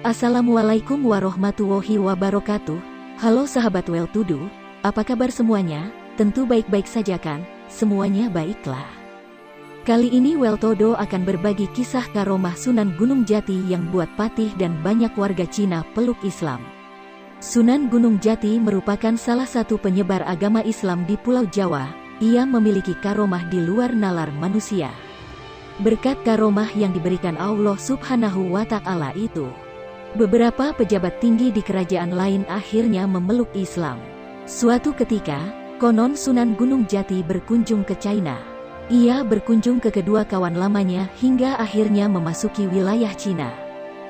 Assalamualaikum warahmatullahi wabarakatuh. Halo sahabat Well To Do, apa kabar semuanya? Tentu baik-baik saja kan? Semuanya baiklah. Kali ini Well To Do akan berbagi kisah karomah Sunan Gunung Jati yang buat Patih dan banyak warga Cina peluk Islam. Sunan Gunung Jati merupakan salah satu penyebar agama Islam di Pulau Jawa. Ia memiliki karomah di luar nalar manusia. Berkat karomah yang diberikan Allah Subhanahu wa Ta'ala itu, beberapa pejabat tinggi di kerajaan lain akhirnya memeluk Islam. Suatu ketika, konon Sunan Gunung Jati berkunjung ke China. Ia berkunjung ke kedua kawan lamanya hingga akhirnya memasuki wilayah Cina.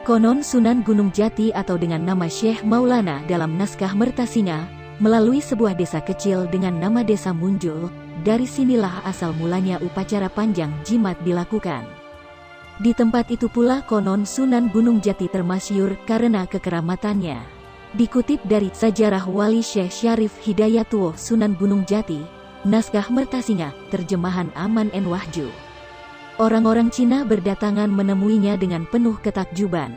Konon Sunan Gunung Jati atau dengan nama Syekh Maulana dalam naskah Mertasinga, melalui sebuah desa kecil dengan nama Desa Munjul. Dari sinilah asal mulanya upacara panjang jimat dilakukan. Di tempat itu pula konon Sunan Gunung Jati termasyhur karena kekeramatannya. Dikutip dari Sejarah Wali Syekh Syarif Hidayatullah Sunan Gunung Jati, naskah Mertasinga, terjemahan Aman N. Wahju. Orang-orang Cina berdatangan menemuinya dengan penuh ketakjuban.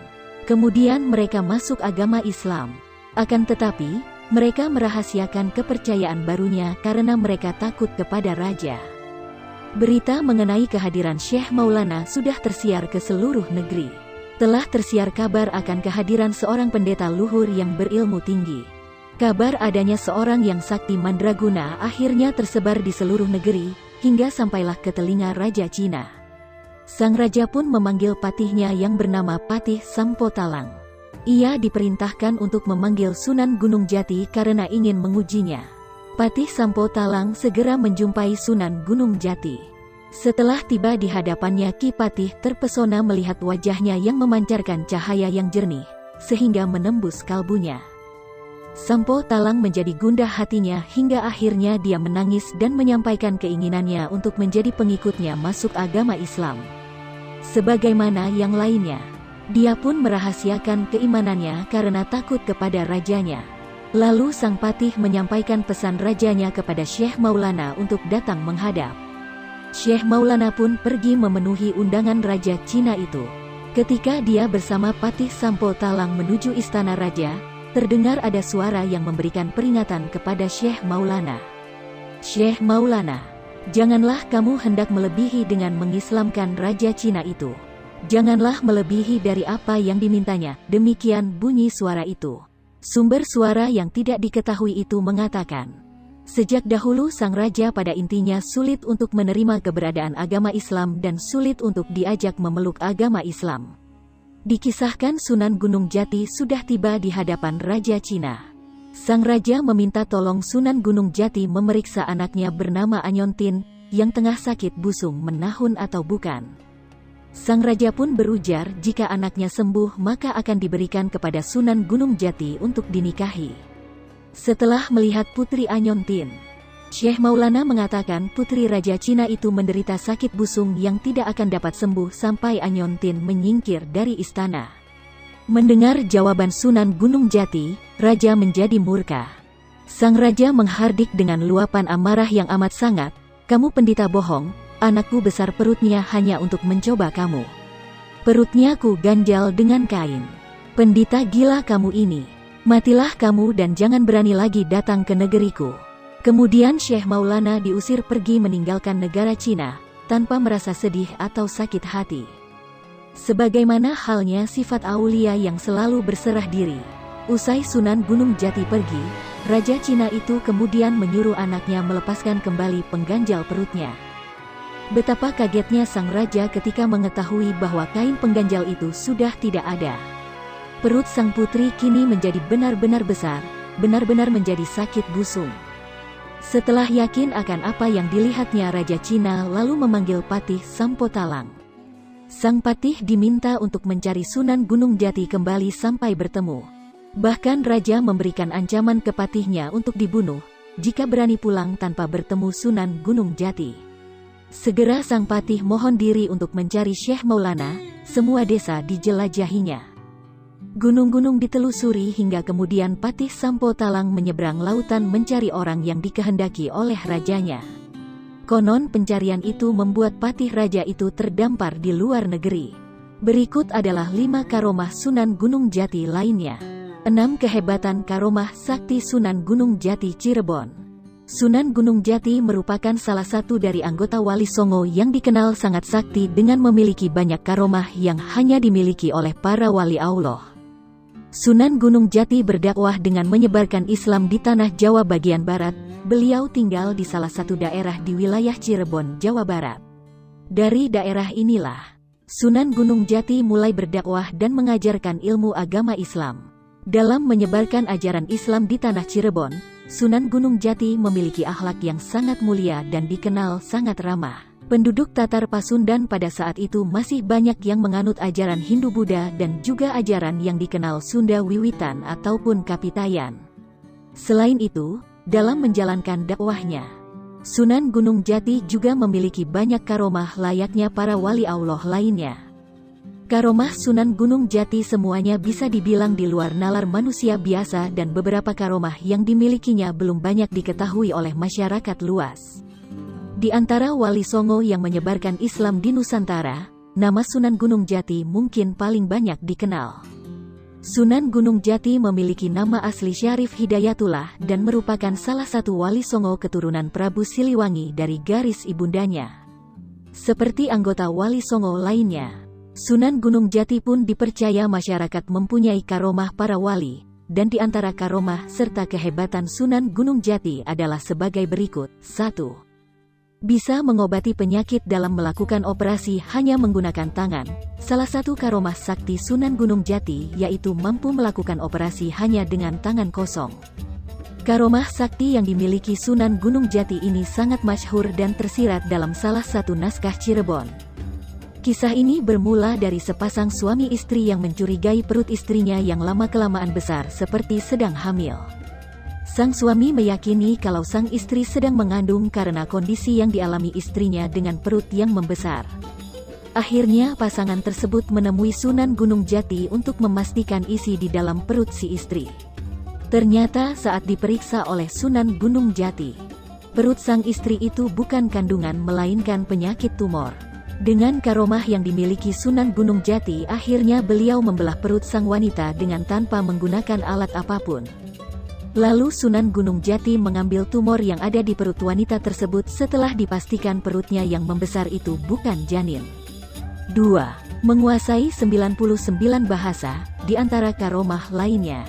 Kemudian mereka masuk agama Islam. Akan tetapi, mereka merahasiakan kepercayaan barunya karena mereka takut kepada raja. Berita mengenai kehadiran Syekh Maulana sudah tersiar ke seluruh negeri. Telah tersiar kabar akan kehadiran seorang pendeta luhur yang berilmu tinggi. Kabar adanya seorang yang sakti mandraguna akhirnya tersebar di seluruh negeri, hingga sampailah ke telinga Raja Cina. Sang raja pun memanggil patihnya yang bernama Patih Sampo Talang. Ia diperintahkan untuk memanggil Sunan Gunung Jati karena ingin mengujinya. Patih Sampo Talang segera menjumpai Sunan Gunung Jati. Setelah tiba di hadapannya, Ki Patih terpesona melihat wajahnya yang memancarkan cahaya yang jernih, sehingga menembus kalbunya. Sampo Talang menjadi gundah hatinya hingga akhirnya dia menangis dan menyampaikan keinginannya untuk menjadi pengikutnya masuk agama Islam. Sebagaimana yang lainnya, dia pun merahasiakan keimanannya karena takut kepada rajanya. Lalu sang patih menyampaikan pesan rajanya kepada Syekh Maulana untuk datang menghadap. Syekh Maulana pun pergi memenuhi undangan raja Cina itu. Ketika dia bersama Patih Sampo Talang menuju istana raja, terdengar ada suara yang memberikan peringatan kepada Syekh Maulana. Syekh Maulana, janganlah kamu hendak melebihi dengan mengislamkan raja Cina itu. Janganlah melebihi dari apa yang dimintanya. Demikian bunyi suara itu. Sumber suara yang tidak diketahui itu mengatakan, sejak dahulu sang raja pada intinya sulit untuk menerima keberadaan agama Islam dan sulit untuk diajak memeluk agama Islam. Dikisahkan Sunan Gunung Jati sudah tiba di hadapan Raja Cina. Sang raja meminta tolong Sunan Gunung Jati memeriksa anaknya bernama Anyontin, yang tengah sakit busung menahun atau bukan. Sang raja pun berujar jika anaknya sembuh maka akan diberikan kepada Sunan Gunung Jati untuk dinikahi. Setelah melihat putri Anyontin, Syekh Maulana mengatakan putri Raja Cina itu menderita sakit busung yang tidak akan dapat sembuh sampai Anyontin menyingkir dari istana. Mendengar jawaban Sunan Gunung Jati, raja menjadi murka. Sang raja menghardik dengan luapan amarah yang amat sangat, "Kamu pendeta bohong. Anakku besar perutnya hanya untuk mencoba kamu. Perutnya ku ganjal dengan kain. Pendeta gila kamu ini. Matilah kamu dan jangan berani lagi datang ke negeriku." Kemudian Syekh Maulana diusir pergi meninggalkan negara Cina, tanpa merasa sedih atau sakit hati. Sebagaimana halnya sifat aulia yang selalu berserah diri. Usai Sunan Gunung Jati pergi, Raja Cina itu kemudian menyuruh anaknya melepaskan kembali pengganjal perutnya. Betapa kagetnya sang raja ketika mengetahui bahwa kain pengganjal itu sudah tidak ada. Perut sang putri kini menjadi benar-benar besar, benar-benar menjadi sakit busung. Setelah yakin akan apa yang dilihatnya, Raja Cina lalu memanggil Patih Sampo Talang. Sang patih diminta untuk mencari Sunan Gunung Jati kembali sampai bertemu. Bahkan raja memberikan ancaman ke patihnya untuk dibunuh, jika berani pulang tanpa bertemu Sunan Gunung Jati. Segera sang patih mohon diri untuk mencari Syekh Maulana, semua desa dijelajahinya. Gunung-gunung ditelusuri hingga kemudian Patih Sampo Talang menyeberang lautan mencari orang yang dikehendaki oleh rajanya. Konon pencarian itu membuat patih raja itu terdampar di luar negeri. Berikut adalah 5 karomah Sunan Gunung Jati lainnya. 6 kehebatan karomah sakti Sunan Gunung Jati Cirebon. Sunan Gunung Jati merupakan salah satu dari anggota Wali Songo yang dikenal sangat sakti dengan memiliki banyak karomah yang hanya dimiliki oleh para wali Allah. Sunan Gunung Jati berdakwah dengan menyebarkan Islam di tanah Jawa bagian barat. Beliau tinggal di salah satu daerah di wilayah Cirebon, Jawa Barat. Dari daerah inilah Sunan Gunung Jati mulai berdakwah dan mengajarkan ilmu agama Islam. Dalam menyebarkan ajaran Islam di tanah Cirebon, Sunan Gunung Jati memiliki akhlak yang sangat mulia dan dikenal sangat ramah. Penduduk Tatar Pasundan pada saat itu masih banyak yang menganut ajaran Hindu-Buddha dan juga ajaran yang dikenal Sunda Wiwitan ataupun Kapitayan. Selain itu, dalam menjalankan dakwahnya, Sunan Gunung Jati juga memiliki banyak karomah layaknya para wali Allah lainnya. Karomah Sunan Gunung Jati semuanya bisa dibilang di luar nalar manusia biasa dan beberapa karomah yang dimilikinya belum banyak diketahui oleh masyarakat luas. Di antara wali Songo yang menyebarkan Islam di Nusantara, nama Sunan Gunung Jati mungkin paling banyak dikenal. Sunan Gunung Jati memiliki nama asli Syarif Hidayatullah dan merupakan salah satu wali Songo keturunan Prabu Siliwangi dari garis ibundanya. Seperti anggota wali Songo lainnya, Sunan Gunung Jati pun dipercaya masyarakat mempunyai karomah para wali, dan di antara karomah serta kehebatan Sunan Gunung Jati adalah sebagai berikut. 1. Bisa mengobati penyakit dalam melakukan operasi hanya menggunakan tangan. Salah satu karomah sakti Sunan Gunung Jati yaitu mampu melakukan operasi hanya dengan tangan kosong. Karomah sakti yang dimiliki Sunan Gunung Jati ini sangat masyhur dan tersirat dalam salah satu naskah Cirebon. Kisah ini bermula dari sepasang suami istri yang mencurigai perut istrinya yang lama-kelamaan besar seperti sedang hamil. Sang suami meyakini kalau sang istri sedang mengandung karena kondisi yang dialami istrinya dengan perut yang membesar. Akhirnya pasangan tersebut menemui Sunan Gunung Jati untuk memastikan isi di dalam perut si istri. Ternyata saat diperiksa oleh Sunan Gunung Jati, perut sang istri itu bukan kandungan melainkan penyakit tumor. Dengan karomah yang dimiliki Sunan Gunung Jati, akhirnya beliau membelah perut sang wanita dengan tanpa menggunakan alat apapun. Lalu Sunan Gunung Jati mengambil tumor yang ada di perut wanita tersebut setelah dipastikan perutnya yang membesar itu bukan janin. 2. Menguasai 99 bahasa, di antara karomah lainnya.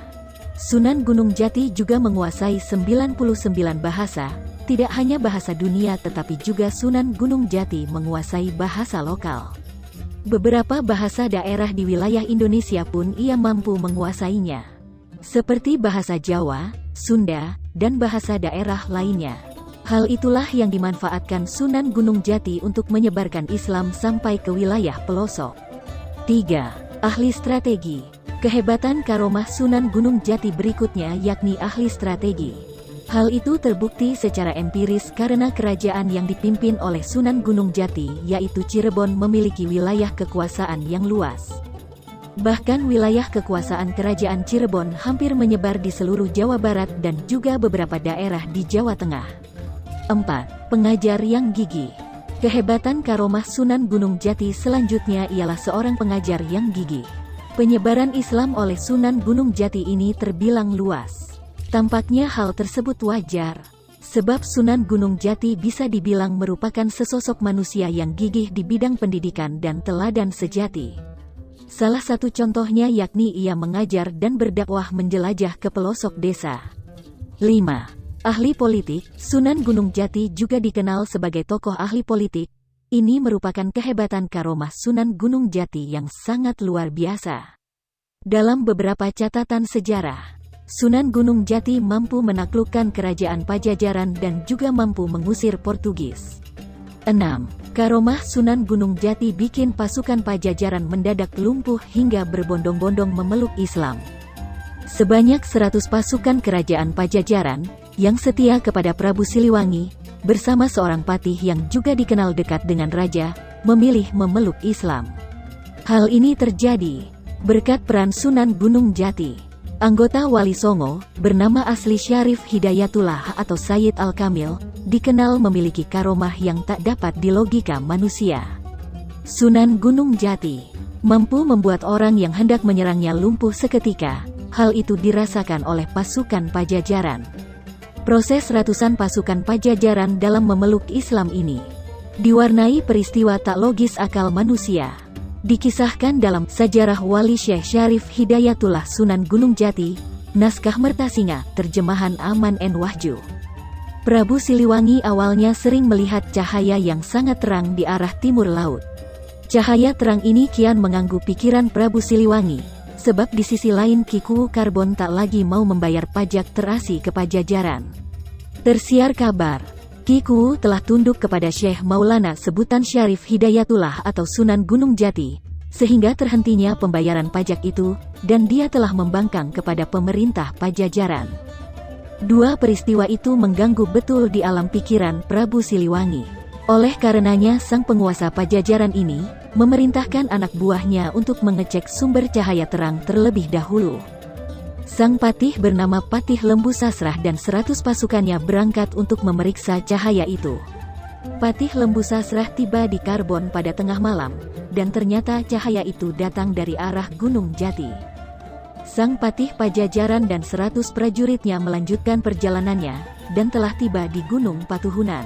Sunan Gunung Jati juga menguasai 99 bahasa, tidak hanya bahasa dunia tetapi juga Sunan Gunung Jati menguasai bahasa lokal. Beberapa bahasa daerah di wilayah Indonesia pun ia mampu menguasainya, seperti bahasa Jawa, Sunda, dan bahasa daerah lainnya. Hal itulah yang dimanfaatkan Sunan Gunung Jati untuk menyebarkan Islam sampai ke wilayah pelosok. 3. Ahli strategi. Kehebatan karomah Sunan Gunung Jati berikutnya yakni ahli strategi. Hal itu terbukti secara empiris karena kerajaan yang dipimpin oleh Sunan Gunung Jati yaitu Cirebon memiliki wilayah kekuasaan yang luas. Bahkan wilayah kekuasaan kerajaan Cirebon hampir menyebar di seluruh Jawa Barat dan juga beberapa daerah di Jawa Tengah. 4. Pengajar yang gigih. Kehebatan karomah Sunan Gunung Jati selanjutnya ialah seorang pengajar yang gigih. Penyebaran Islam oleh Sunan Gunung Jati ini terbilang luas. Tampaknya hal tersebut wajar, sebab Sunan Gunung Jati bisa dibilang merupakan sesosok manusia yang gigih di bidang pendidikan dan teladan sejati. Salah satu contohnya yakni ia mengajar dan berdakwah menjelajah ke pelosok desa. 5. Ahli politik. Sunan Gunung Jati juga dikenal sebagai tokoh ahli politik. Ini merupakan kehebatan karomah Sunan Gunung Jati yang sangat luar biasa. Dalam beberapa catatan sejarah, Sunan Gunung Jati mampu menaklukkan kerajaan Pajajaran dan juga mampu mengusir Portugis. 6. Karomah Sunan Gunung Jati bikin pasukan Pajajaran mendadak lumpuh hingga berbondong-bondong memeluk Islam. Sebanyak 100 pasukan kerajaan Pajajaran, yang setia kepada Prabu Siliwangi, bersama seorang patih yang juga dikenal dekat dengan raja, memilih memeluk Islam. Hal ini terjadi berkat peran Sunan Gunung Jati. Anggota Wali Songo, bernama asli Syarif Hidayatullah atau Sayyid Al-Kamil, dikenal memiliki karomah yang tak dapat dilogika manusia. Sunan Gunung Jati mampu membuat orang yang hendak menyerangnya lumpuh seketika. Hal itu dirasakan oleh pasukan Pajajaran. Proses ratusan pasukan Pajajaran dalam memeluk Islam ini diwarnai peristiwa tak logis akal manusia. Dikisahkan dalam Sejarah Wali Syekh Syarif Hidayatullah Sunan Gunung Jati, naskah Mertasinga, terjemahan Aman N. Wahju. Prabu Siliwangi awalnya sering melihat cahaya yang sangat terang di arah timur laut. Cahaya terang ini kian mengganggu pikiran Prabu Siliwangi, sebab di sisi lain Ki Kuwu Karbon tak lagi mau membayar pajak terasi ke Pajajaran. Tersiar kabar, Ki Kuwu telah tunduk kepada Syekh Maulana sebutan Syarif Hidayatullah atau Sunan Gunung Jati, sehingga terhentinya pembayaran pajak itu, dan dia telah membangkang kepada pemerintah Pajajaran. Dua peristiwa itu mengganggu betul di alam pikiran Prabu Siliwangi. Oleh karenanya sang penguasa Pajajaran ini memerintahkan anak buahnya untuk mengecek sumber cahaya terang terlebih dahulu. Sang patih bernama Patih Lembu Sasrah dan 100 pasukannya berangkat untuk memeriksa cahaya itu. Patih Lembu Sasrah tiba di Karbon pada tengah malam, dan ternyata cahaya itu datang dari arah Gunung Jati. Sang patih Pajajaran dan 100 prajuritnya melanjutkan perjalanannya, dan telah tiba di Gunung Patuhunan.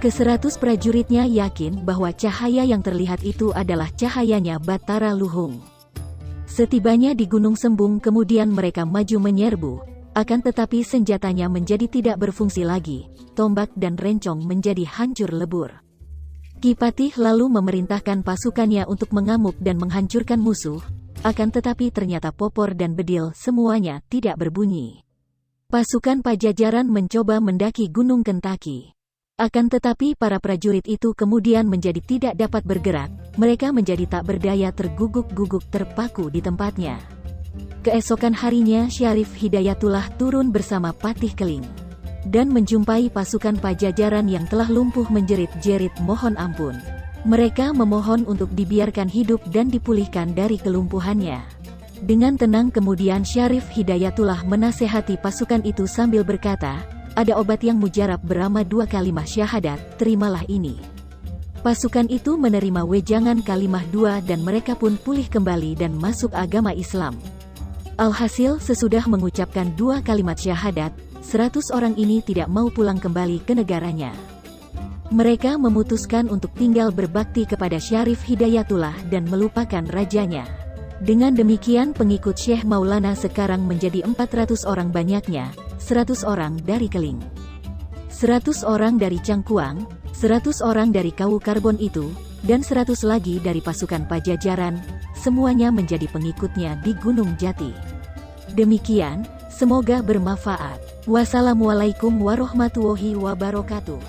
Ke-100 prajuritnya yakin bahwa cahaya yang terlihat itu adalah cahayanya Batara Luhung. Setibanya di Gunung Sembung kemudian mereka maju menyerbu, akan tetapi senjatanya menjadi tidak berfungsi lagi, tombak dan rencong menjadi hancur lebur. Ki Patih lalu memerintahkan pasukannya untuk mengamuk dan menghancurkan musuh, akan tetapi ternyata popor dan bedil semuanya tidak berbunyi. Pasukan Pajajaran mencoba mendaki Gunung Kentaki. Akan tetapi para prajurit itu kemudian menjadi tidak dapat bergerak, mereka menjadi tak berdaya terguguk-guguk terpaku di tempatnya. Keesokan harinya Syarif Hidayatullah turun bersama Patih Keling, dan menjumpai pasukan Pajajaran yang telah lumpuh menjerit-jerit mohon ampun. Mereka memohon untuk dibiarkan hidup dan dipulihkan dari kelumpuhannya. Dengan tenang kemudian Syarif Hidayatullah menasehati pasukan itu sambil berkata, ada obat yang mujarab bernama 2 kalimah syahadat, terimalah ini. Pasukan itu menerima wejangan kalimah 2 dan mereka pun pulih kembali dan masuk agama Islam. Alhasil sesudah mengucapkan 2 kalimat syahadat, 100 orang ini tidak mau pulang kembali ke negaranya. Mereka memutuskan untuk tinggal berbakti kepada Syarif Hidayatullah dan melupakan rajanya. Dengan demikian pengikut Syekh Maulana sekarang menjadi 400 orang banyaknya, 100 orang dari Keling, 100 orang dari Cangkuang, 100 orang dari Kuwu Karbon itu, dan 100 lagi dari pasukan Pajajaran, semuanya menjadi pengikutnya di Gunung Jati. Demikian, semoga bermanfaat. Wassalamualaikum warahmatullahi wabarakatuh.